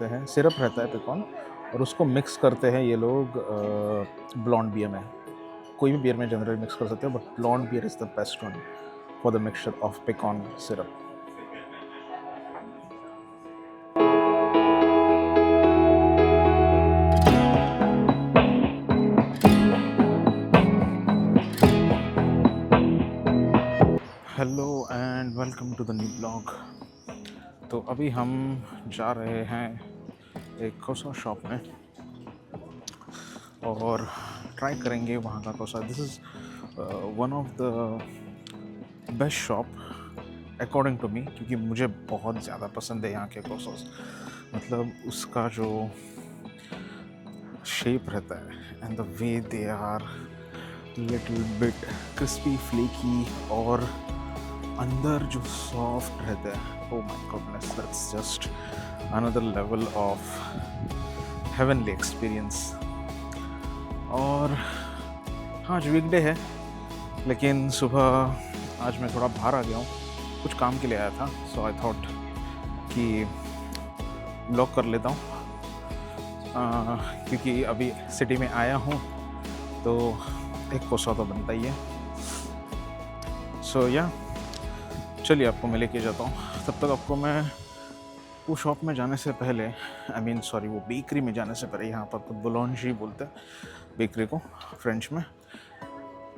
करते हैं, सिरप रहता है पेकॉन और उसको मिक्स करते हैं ये लोग ब्लॉन्ड बियर में। कोई भी बियर में जनरली मिक्स कर सकते हो, but blonde beer is the best one for the mixture of Picon syrup. Hello and welcome to the new blog. तो अभी हम जा रहे हैं एक कोसा शॉप में और ट्राई करेंगे वहाँ का कोसा। This is one of the best shop according to me, क्योंकि मुझे बहुत ज़्यादा पसंद है यहाँ के कोसास। मतलब उसका जो शेप रहता है and the way they are little bit crispy flaky और अंदर जो सॉफ्ट रहता है, oh my goodness, that's just another level of heavenly experience. और हाँ, आज वीकडे है, लेकिन सुबह आज मैं थोड़ा बाहर आ गया हूँ, कुछ काम के लिए आया था। सो आई थॉट कि ब्लॉग कर लेता हूँ, क्योंकि अभी सिटी में आया हूँ तो एक कोसा तो बनता ही है। सो या चलिए आपको मैं लेके जाता हूँ। तब तक आपको मैं वो शॉप में जाने से पहले, वो बेकरी में जाने से पहले, यहाँ पर तो बुलॉन्जी बोलते हैं बेकरी को फ्रेंच में,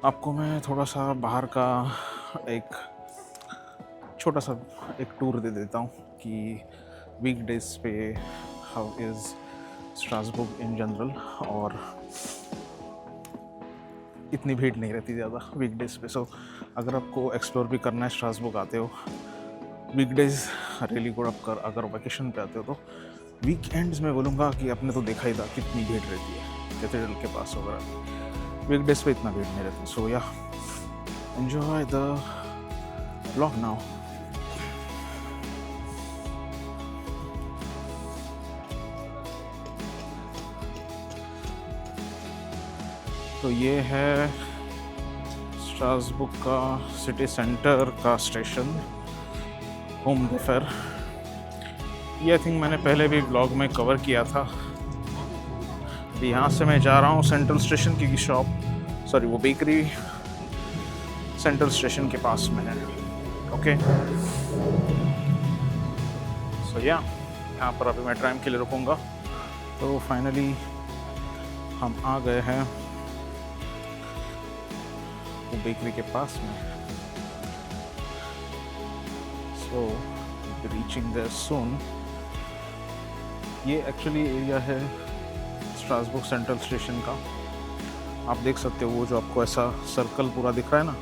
आपको मैं थोड़ा सा बाहर का एक छोटा सा एक टूर दे देता हूँ कि वीकडेज पे हाउ इज़ स्ट्रासबुर्ग इन जनरल। और इतनी भीड़ नहीं रहती ज़्यादा वीकडेज पे। सो अगर आपको एक्सप्लोर भी करना है, स्ट्रासबुर्ग आते हो वीकडेज रियली गुड। आप अगर वेकेशन पे आते हो तो वीकेंड्स में बोलूँगा कि आपने तो देखा ही था कितनी भीड़ रहती है कैथेड्रल के पास वगैरह। वीकडेज पे इतना भीड़ नहीं रहती। सो या एंजॉय द व्लॉग नाउ। तो ये है स्ट्रासबुर्ग का सिटी सेंटर का स्टेशन, होम द फेयर। ये आई थिंक मैंने पहले भी ब्लॉग में कवर किया था। यहाँ से मैं जा रहा हूँ सेंट्रल स्टेशन की शॉप, वो बेकरी सेंट्रल स्टेशन के पास में है। ओके, सो यहाँ पर अभी मैं टाइम के लिए रुकूंगा। तो फाइनली हम आ गए हैं वो बेकरी के पास में। सो रीचिंग देयर सून। ये एक्चुअली एरिया है स्ट्रासबुर्ग सेंट्रल स्टेशन का। आप देख सकते हो वो जो आपको ऐसा सर्कल पूरा दिख रहा है ना,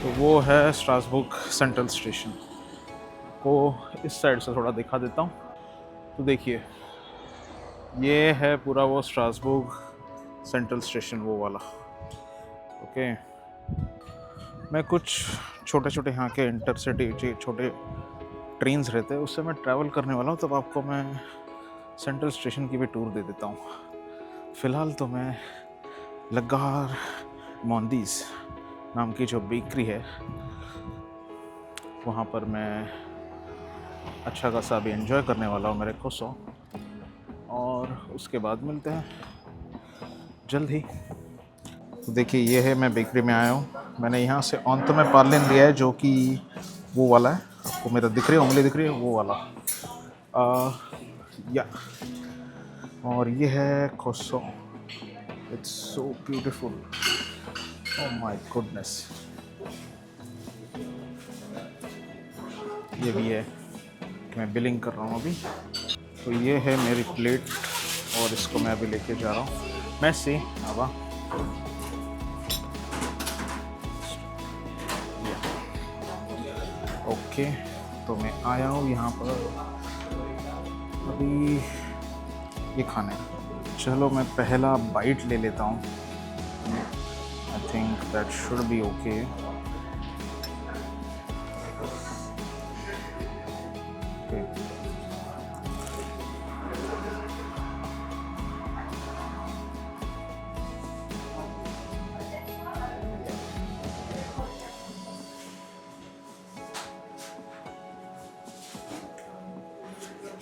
तो वो है स्ट्रासबुर्ग सेंट्रल स्टेशन। को इस साइड से थोड़ा दिखा देता हूँ। तो देखिए, ये है पूरा वो स्ट्रासबुर्ग सेंट्रल स्टेशन, वो वाला। ओके, मैं कुछ छोटे छोटे यहाँ के इंटरसिटी छोटे ट्रेन्स रहते हैं, उससे मैं ट्रैवल करने वाला हूँ। तब आपको मैं सेंट्रल स्टेशन की भी टूर दे देता हूँ। फ़िलहाल तो मैं लगार मोंडीज नाम की जो बेकरी है, वहाँ पर मैं अच्छा खासा अभी एंजॉय करने वाला हूँ मेरे कोसो। और उसके बाद मिलते हैं जल्द ही। तो देखिए, ये है, मैं बेकरी में आया हूँ। मैंने यहाँ से ऑन तो मैं पार्लिन लिया है, जो कि वो वाला है, आपको मेरा दिख रही है, उंगली दिख रही है, वो वाला या। और ये है कोसो, it's so beautiful, oh my goodness. ये भी है कि मैं बिलिंग कर रहा हूँ अभी। तो ये है मेरी प्लेट और इसको मैं अभी लेके जा रहा हूँ। मैसी आवा। ओके, तो मैं आया हूँ यहाँ पर अभी ये खाने। चलो मैं पहला बाइट ले लेता हूँ। I think that should be okay.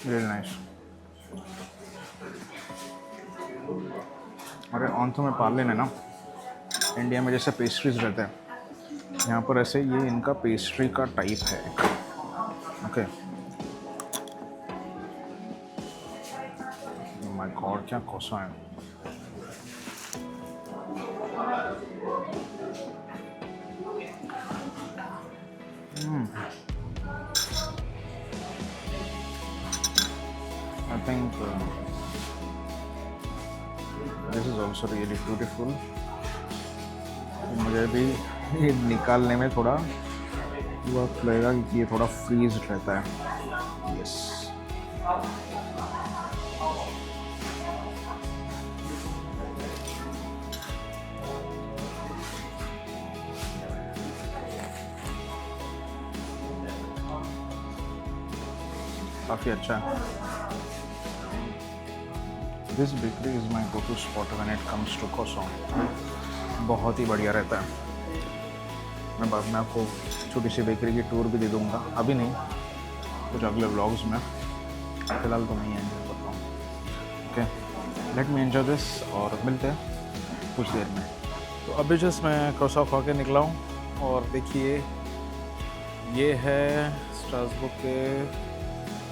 Really nice. अरे ऑन्थो में पार्ले ने ना, इंडिया में जैसे पेस्ट्रीज रहते हैं, यहाँ पर ऐसे ये इनका पेस्ट्री का टाइप है एक। ओके, माय गॉड क्या कोसा है। I think this is also really beautiful. मुझे भी ये निकालने में थोड़ा वक्त लगेगा क्योंकि ये थोड़ा फ्रीज रहता है। यस, काफ़ी अच्छा है। This bakery is my go to spot when it comes to croissant। बहुत ही बढ़िया रहता है। मैं बाद में आपको छोटी सी बेकरी की टूर भी दे दूँगा, अभी नहीं, कुछ अगले व्लॉग्स में। फ़िलहाल तो मैं ही एंजॉय करता हूँ। Okay, let me enjoy this और मिलते हैं कुछ देर में। तो अभी जस्ट मैं croissant खा के निकला हूँ और देखिए ये है स्ट्रासबर्ग के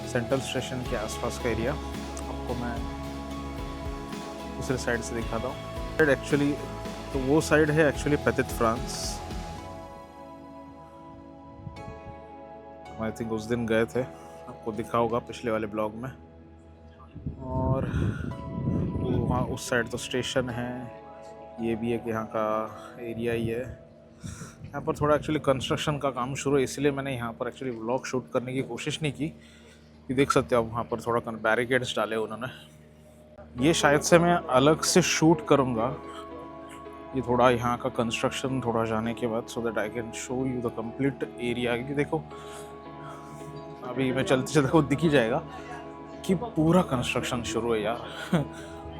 सेंट्रल स्टेशन के आसपास का एरिया। आपको मैं दूसरे साइड से दिखाता हूँ। एक्चुअली तो वो साइड है actually petit France. I think उस दिन गए थे, आपको दिखा होगा पिछले वाले ब्लॉग में। और वहाँ उस साइड तो स्टेशन है, ये भी एक यहाँ का एरिया ही है। यहाँ पर थोड़ा एक्चुअली कंस्ट्रक्शन का काम शुरू है, इसलिए मैंने यहाँ पर एक्चुअली व्लॉग शूट करने की कोशिश नहीं की। ये देख सकते हो आप, वहाँ पर थोड़ा बैरिकेड्स डाले उन्होंने। ये शायद से मैं अलग से शूट करूँगा ये थोड़ा यहाँ का कंस्ट्रक्शन थोड़ा जाने के बाद, so that I can show you the complete area. क्योंकि देखो अभी मैं चलते चलते को दिख ही जाएगा कि पूरा कंस्ट्रक्शन शुरू है यार।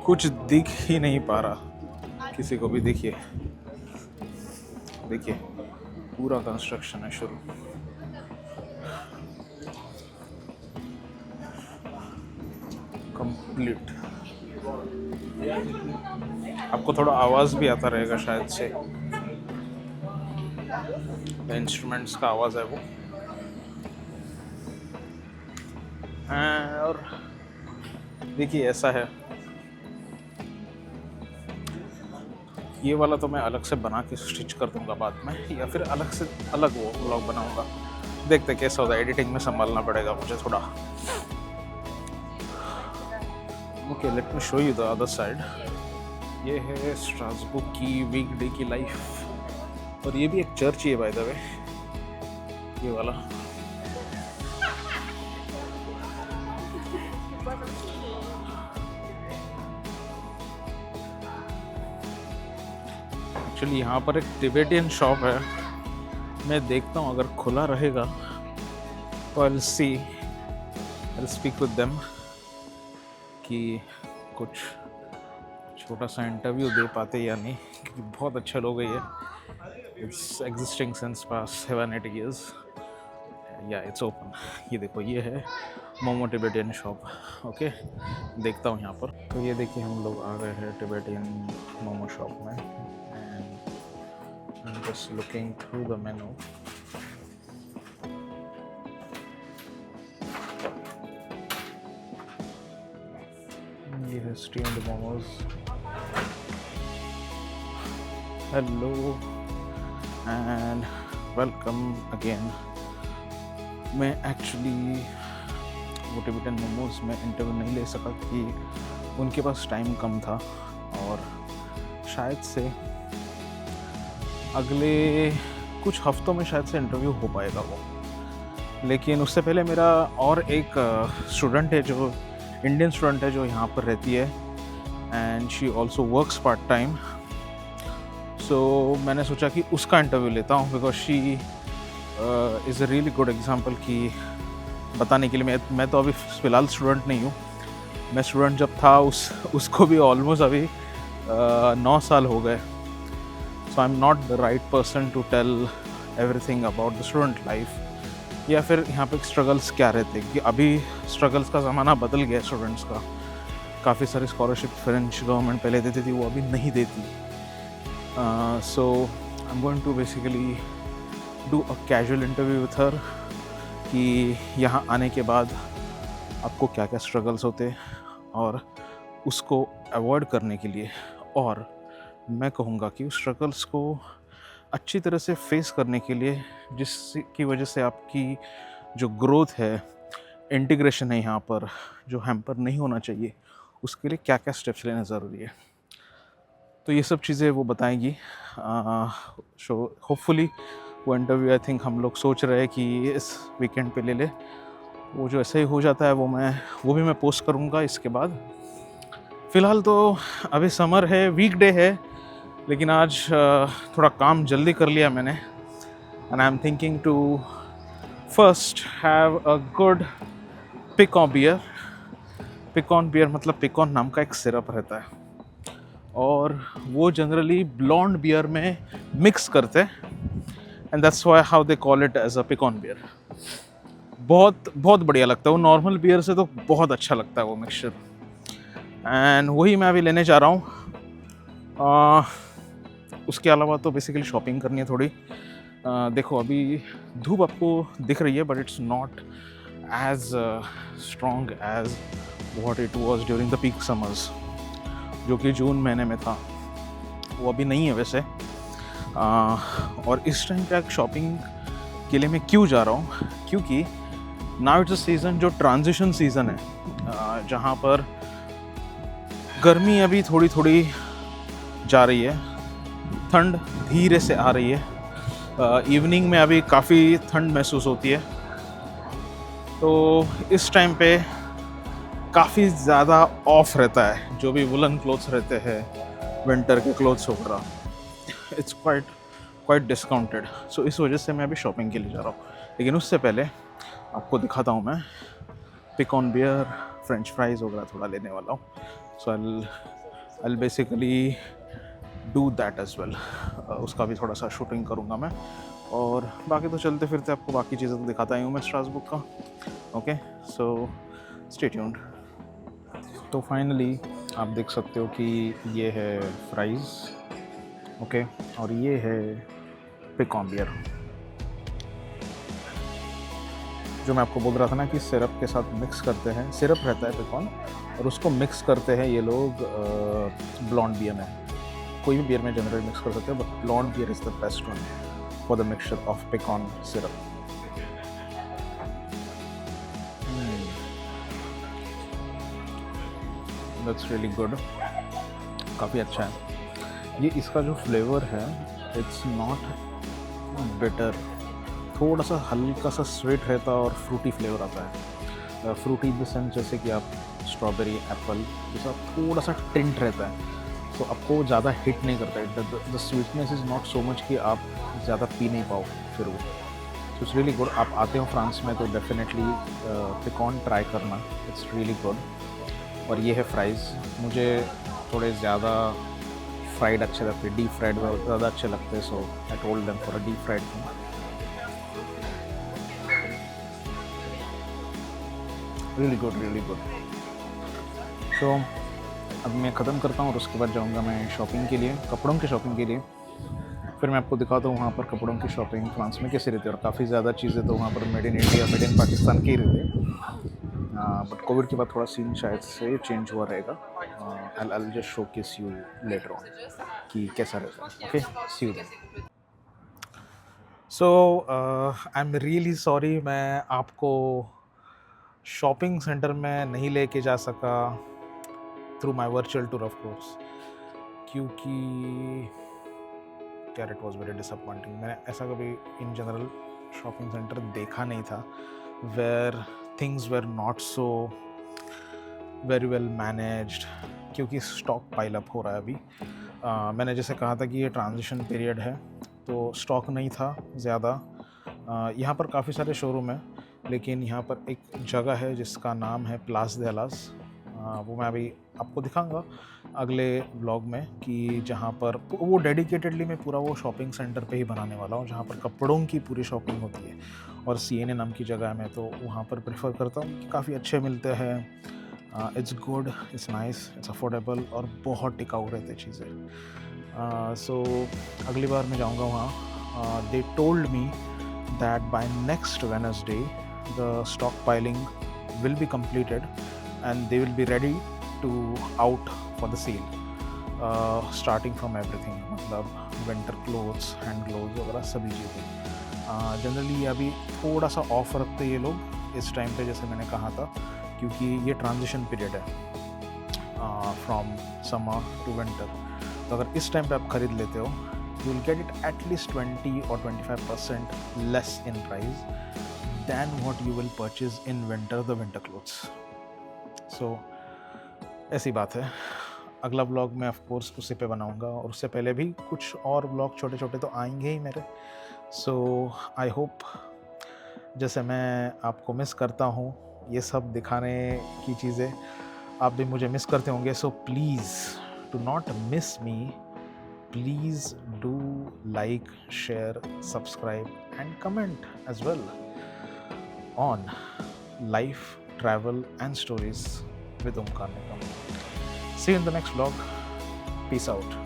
कुछ दिख ही नहीं पा रहा किसी को भी। देखिए देखिए पूरा कंस्ट्रक्शन है शुरू। कंप्लीट। आपको थोड़ा आवाज़ भी आता रहेगा शायद से, इंस्ट्रूमेंट्स का आवाज़ है वो। और देखिए ऐसा है, ये वाला तो मैं अलग से बना के स्टिच कर दूंगा बाद में, या फिर अलग से अलग वो व्लॉग बनाऊंगा। देखते कैसा होता है, एडिटिंग में संभालना पड़ेगा मुझे थोड़ा। Okay, let me show you the other side. ये है स्ट्रासबर्ग की वीकडे की लाइफ। और ये भी एक चर्च ही है बाय द वे, ये वाला। एक्चुअली यहाँ पर एक टिबेटियन शॉप है, मैं देखता हूँ अगर खुला रहेगा तो I will see, I will speak with them कि कुछ छोटा सा इंटरव्यू दे पाते या नहीं, क्योंकि बहुत अच्छे लोग हैं ये। It's existing since pass 7-8 years। या इट्स ओपन। ये देखो, ये है मोमो टिबेटियन शॉप। ओके, देखता हूँ यहाँ पर। तो ये देखिए हम लोग आ गए हैं टिबेटियन मोमो शॉप में, and I am just looking through the मेनू। ये है steamed momos. Hello and welcome again. मैं एक्चुअली वो टिबेटन मोमोज में इंटरव्यू नहीं ले सका कि उनके पास टाइम कम था, और शायद से अगले कुछ हफ्तों में शायद से इंटरव्यू हो पाएगा वो। लेकिन उससे पहले मेरा और एक स्टूडेंट है, जो इंडियन स्टूडेंट है, जो यहाँ पर रहती है, and she also works part time. So मैंने सोचा कि उसका इंटरव्यू लेता हूँ, because she is a really good example कि बताने के लिए। मैं तो अभी फ़िलहाल स्टूडेंट नहीं हूँ, मैं स्टूडेंट जब था उसको भी ऑलमोस्ट अभी 9 साल हो गए। So I am not the right person to tell everything about the student life. या फिर यहाँ पे स्ट्रगल्स क्या रहते हैं, कि अभी स्ट्रगल्स का ज़माना बदल गया स्टूडेंट्स का। काफ़ी सारी स्कॉलरशिप फ्रेंच गवर्नमेंट पहले देती थी, वो अभी नहीं देती। So I am going to basically do a casual interview with her कि यहाँ आने के बाद आपको क्या क्या स्ट्रगल्स होते हैं और उसको अवॉइड करने के लिए, और मैं कहूँगा कि उस स्ट्रगल्स को अच्छी तरह से फेस करने के लिए, जिसकी वजह से आपकी जो ग्रोथ है, इंटीग्रेशन है यहाँ पर, जो हैम्पर नहीं होना चाहिए, उसके लिए क्या क्या स्टेप्स लेना ज़रूरी है। तो ये सब चीज़ें वो बताएंगी। सो होपफुली वो इंटरव्यू आई थिंक हम लोग सोच रहे हैं कि इस वीकेंड पे ले ले। वो जो ऐसे ही हो जाता है वो भी मैं पोस्ट करूँगा इसके बाद। फ़िलहाल तो अभी समर है, वीकडे है, लेकिन आज थोड़ा काम जल्दी कर लिया मैंने। And I am thinking to first have a good Picon beer. Picon beer मतलब पिकॉन नाम का एक सिरप रहता है, और वो जनरली ब्लॉन्ड बियर में मिक्स करते हैं, and that's why how they call it as a Picon beer. बहुत बहुत बढ़िया लगता है वो, नॉर्मल बियर से तो बहुत अच्छा लगता है वो मिक्सचर, एंड वही मैं अभी लेने जा रहा हूँ। उसके अलावा तो बेसिकली शॉपिंग करनी है थोड़ी। देखो अभी धूप आपको दिख रही है, but it's not as strong as what it was during the peak summers, जो कि जून महीने में था। वो अभी नहीं है वैसे। और इस टाइम पे शॉपिंग के लिए मैं क्यों जा रहा हूँ, क्योंकि नाउ इट्स अ सीज़न जो ट्रांजिशन सीज़न है, जहाँ पर गर्मी अभी थोड़ी थोड़ी जा रही है, ठंड धीरे से आ रही है। इवनिंग में अभी काफ़ी ठंड महसूस होती है, तो इस टाइम पे काफ़ी ज़्यादा ऑफ रहता है, जो भी वुलन क्लोथ्स रहते हैं, विंटर के क्लोथ्स वगैरह, इट्स क्वाइट डिस्काउंटेड। सो इस वजह से मैं अभी शॉपिंग के लिए जा रहा हूँ। लेकिन उससे पहले आपको दिखाता हूँ मैं पिकॉन बियर, फ्रेंच फ्राइज़ वगैरह थोड़ा लेने वाला हूँ। So I basically do that as well. उसका भी थोड़ा सा शूटिंग करूँगा मैं, और बाकी तो चलते फिरते आपको बाकी चीज़ें तो दिखाता ही हूँ मैं स्ट्रासबुर्ग का। Okay, so stay tuned. तो फाइनली आप देख सकते हो कि ये है फ्राइज़, ओके, और ये है पिकॉन बियर, जो मैं आपको बोल रहा था ना कि सिरप के साथ मिक्स करते हैं। सिरप रहता है पिकॉन, और उसको मिक्स करते हैं ये लोग ब्लॉन्ड बियर में। कोई भी बियर में जनरली मिक्स कर सकते हैं, but blonde beer is the best one for the mixture of Picon syrup. That's really good, काफ़ी अच्छा है ये। इसका जो फ्लेवर है, इट्स नॉट बिटर, थोड़ा सा हल्का सा स्वीट रहता है और फ्रूटी फ्लेवर आता है। फ्रूटी इन द सेंस जैसे कि आप स्ट्रॉबेरी, एप्पल, जैसा थोड़ा सा टिंट रहता है, तो आपको ज़्यादा हिट नहीं करता है। The sweetness is not so much कि आप ज़्यादा पी नहीं पाओ फिर वो। So it's really good. आप आते हो फ्रांस में तो डेफिनेटली पिकॉन ट्राई करना, इट्स रियली गुड। और ये है फ्राइज़, मुझे थोड़े ज़्यादा फ्राइड अच्छे लगते हैं, डीप फ्राइड ज़्यादा अच्छे लगते हैं, so I told them for a deep fried thing. Really good, really good. So अब मैं ख़त्म करता हूँ और उसके बाद जाऊँगा मैं शॉपिंग के लिए, कपड़ों की शॉपिंग के लिए। फिर मैं आपको दिखाता हूँ वहाँ पर कपड़ों की शॉपिंग फ्रांस में कैसे रहती है। और काफ़ी ज़्यादा चीज़ें तो वहाँ पर made in India, made in Pakistan की ही रहती है, बट कोविड के बाद थोड़ा सीन शायद से चेंज हुआ रहेगा। I just showcase you later on कि कैसा रहता है। Okay, see you then. So I am really sorry, मैं आपको शॉपिंग सेंटर में नहीं लेके जा सका through my virtual tour of course, क्योंकि यार इट वॉज वेरी डिसअपॉइंटिंग। मैंने ऐसा कभी इन जनरल शॉपिंग सेंटर देखा नहीं था where things were not so very well managed, क्योंकि स्टॉक पाइल अप हो रहा है अभी। मैंने जैसे कहा था कि ये ट्रांजिशन पीरियड है, तो स्टॉक नहीं था ज़्यादा। यहाँ पर काफ़ी सारे शोरूम हैं, लेकिन यहाँ पर एक जगह है जिसका नाम है प्लास दे अलास। वो मैं अभी आपको दिखाऊंगा अगले व्लॉग में, कि जहाँ पर वो डेडिकेटेडली मैं पूरा वो शॉपिंग सेंटर पे ही बनाने वाला हूँ, जहाँ पर कपड़ों की पूरी शॉपिंग होती है। और सीएनए नाम की जगह है, मैं तो वहाँ पर प्रेफर करता हूँ, काफ़ी अच्छे मिलते हैं। It's good, it's nice, it's affordable और बहुत टिकाऊ रहते चीज़ें। सो अगली बार मैं जाऊँगा वहाँ। They told me that by next Wednesday the stockpiling will be completed and they will be ready to out for the sale, starting from everything, मतलब winter clothes, hand gloves वगैरह सभी चीज़ें। जनरली अभी थोड़ा सा ऑफ रखते ये लोग इस टाइम पे, जैसे मैंने कहा था, क्योंकि ये ट्रांजिशन पीरियड है फ्रॉम समर टू विंटर। तो अगर इस टाइम पे आप खरीद लेते हो, you will get it at least 20 or 25% less in price than what you will purchase in winter, the winter clothes. So ऐसी बात है। अगला व्लॉग मैं ऑफ कोर्स उसी पे बनाऊंगा, और उससे पहले भी कुछ और व्लॉग छोटे छोटे तो आएंगे ही मेरे। सो आई होप, जैसे मैं आपको मिस करता हूँ ये सब दिखाने की चीज़ें, आप भी मुझे मिस करते होंगे। So please do not miss me. Please do like, share, subscribe and comment as well on life, travel and stories with Omkar Nigam. See you in the next vlog. Peace out.